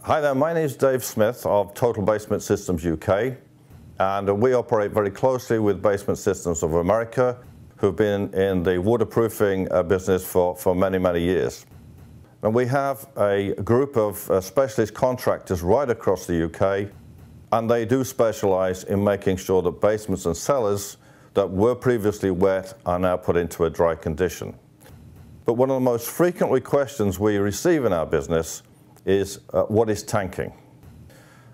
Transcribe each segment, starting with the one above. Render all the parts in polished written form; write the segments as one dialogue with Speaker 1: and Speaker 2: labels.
Speaker 1: Hi there, my name is Dave Smith of Total Basement Systems UK, and we operate very closely with Basement Systems of America, who've been in the waterproofing business for many, many years. And we have a group of specialist contractors right across the UK, and they do specialize in making sure that basements and cellars that were previously wet are now put into a dry condition. But one of the most frequently questions we receive in our business is what is tanking?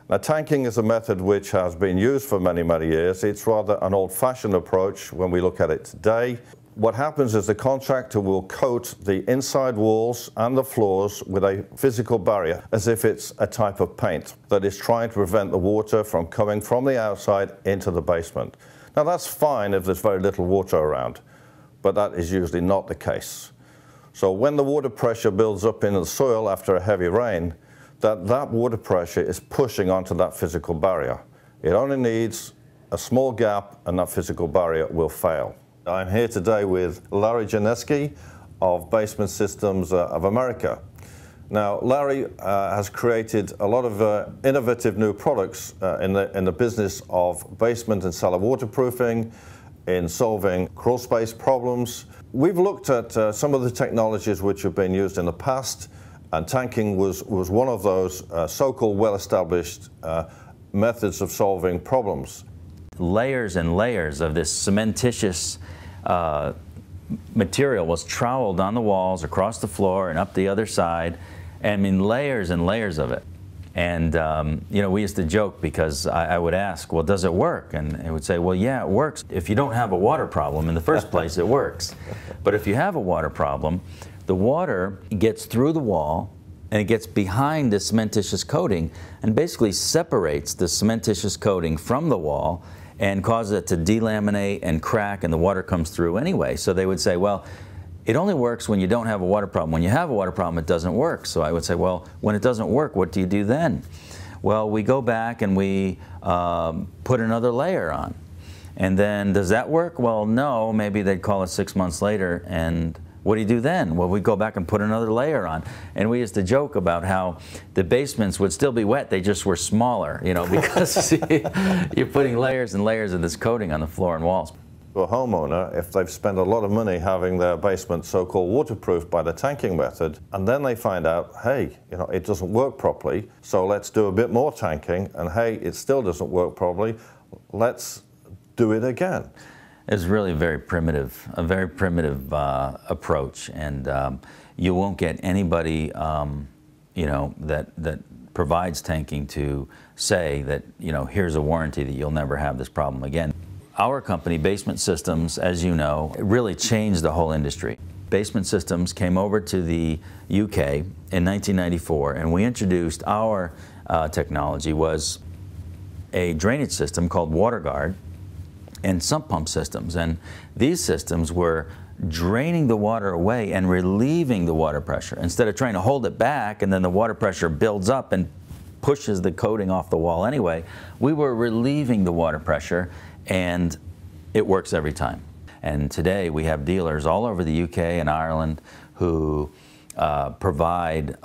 Speaker 1: Now, tanking is a method which has been used for many, many years. It's rather an old-fashioned approach when we look at it today. What happens is the contractor will coat the inside walls and the floors with a physical barrier as if it's a type of paint that is trying to prevent the water from coming from the outside into the basement. Now, that's fine if there's very little water around, but that is usually not the case. So when the water pressure builds up in the soil after a heavy rain, that water pressure is pushing onto that physical barrier. It only needs a small gap and that physical barrier will fail. I'm here today with Larry Janeski of Basement Systems of America. Now, Larry has created a lot of innovative new products in the business of basement and cellar waterproofing, in solving crawl space problems. We've looked at some of the technologies which have been used in the past, and tanking was one of those so-called well-established methods of solving problems.
Speaker 2: Layers and layers of this cementitious material was troweled on the walls, across the floor, and up the other side. I mean, layers and layers of it. And you know, we used to joke because I would ask, well, does it work? And it would say, well, yeah, it works. If you don't have a water problem in the first place, it works. But if you have a water problem, the water gets through the wall and it gets behind the cementitious coating and basically separates the cementitious coating from the wall and causes it to delaminate and crack, and the water comes through anyway. So they would say, well, it only works when you don't have a water problem. When you have a water problem, it doesn't work. So I would say, well, when it doesn't work, what do you do then? Well, we go back and we put another layer on. And then, does that work? Well, no. Maybe they'd call us 6 months later, and what do you do then? Well, we'd go back and put another layer on. And we used to joke about how the basements would still be wet, they just were smaller, you know, because you're putting layers and layers of this coating on the floor and walls.
Speaker 1: To a homeowner, if they've spent a lot of money having their basement so-called waterproofed by the tanking method, and then they find out, hey, you know, it doesn't work properly, so let's do a bit more tanking, and hey, it still doesn't work properly, let's do it again.
Speaker 2: It's really a very primitive approach, and you won't get anybody, you know, that provides tanking to say that, you know, here's a warranty that you'll never have this problem again. Our company, Basement Systems, as you know, really changed the whole industry. Basement Systems came over to the UK in 1994, and we introduced our technology was a drainage system called WaterGuard and sump pump systems. And these systems were draining the water away and relieving the water pressure. Instead of trying to hold it back and then the water pressure builds up and pushes the coating off the wall anyway, we were relieving the water pressure, and it works every time. And today we have dealers all over the UK and Ireland who provide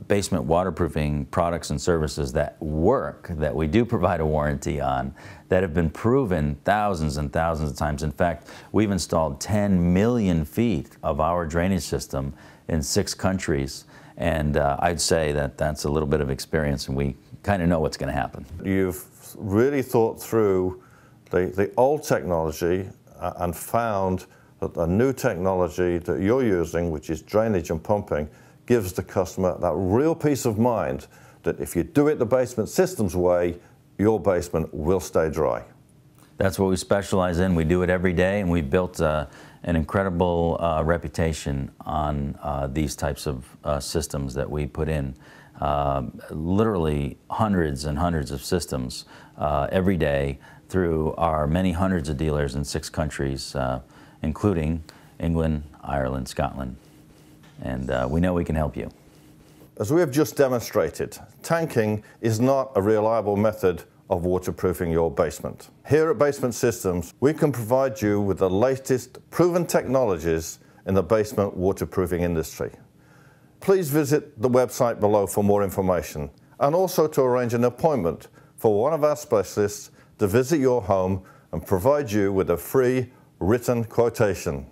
Speaker 2: basement waterproofing products and services that work, that we do provide a warranty on, that have been proven thousands and thousands of times. In fact, we've installed 10 million feet of our drainage system in 6 countries. And I'd say that that's a little bit of experience, and we kind of know what's going to happen.
Speaker 1: You've really thought through the old technology and found that the new technology that you're using, which is drainage and pumping, gives the customer that real peace of mind that if you do it the Basement Systems way, your basement will stay dry.
Speaker 2: That's what we specialize in. We do it every day, and we've built an incredible reputation on these types of systems that we put in. Literally hundreds and hundreds of systems every day through our many hundreds of dealers in 6 countries, including England, Ireland, Scotland. And we know we can help you.
Speaker 1: As we have just demonstrated, tanking is not a reliable method of waterproofing your basement. Here at Basement Systems, we can provide you with the latest proven technologies in the basement waterproofing industry. please visit the website below for more information, and also to arrange an appointment for one of our specialists to visit your home and provide you with a free written quotation.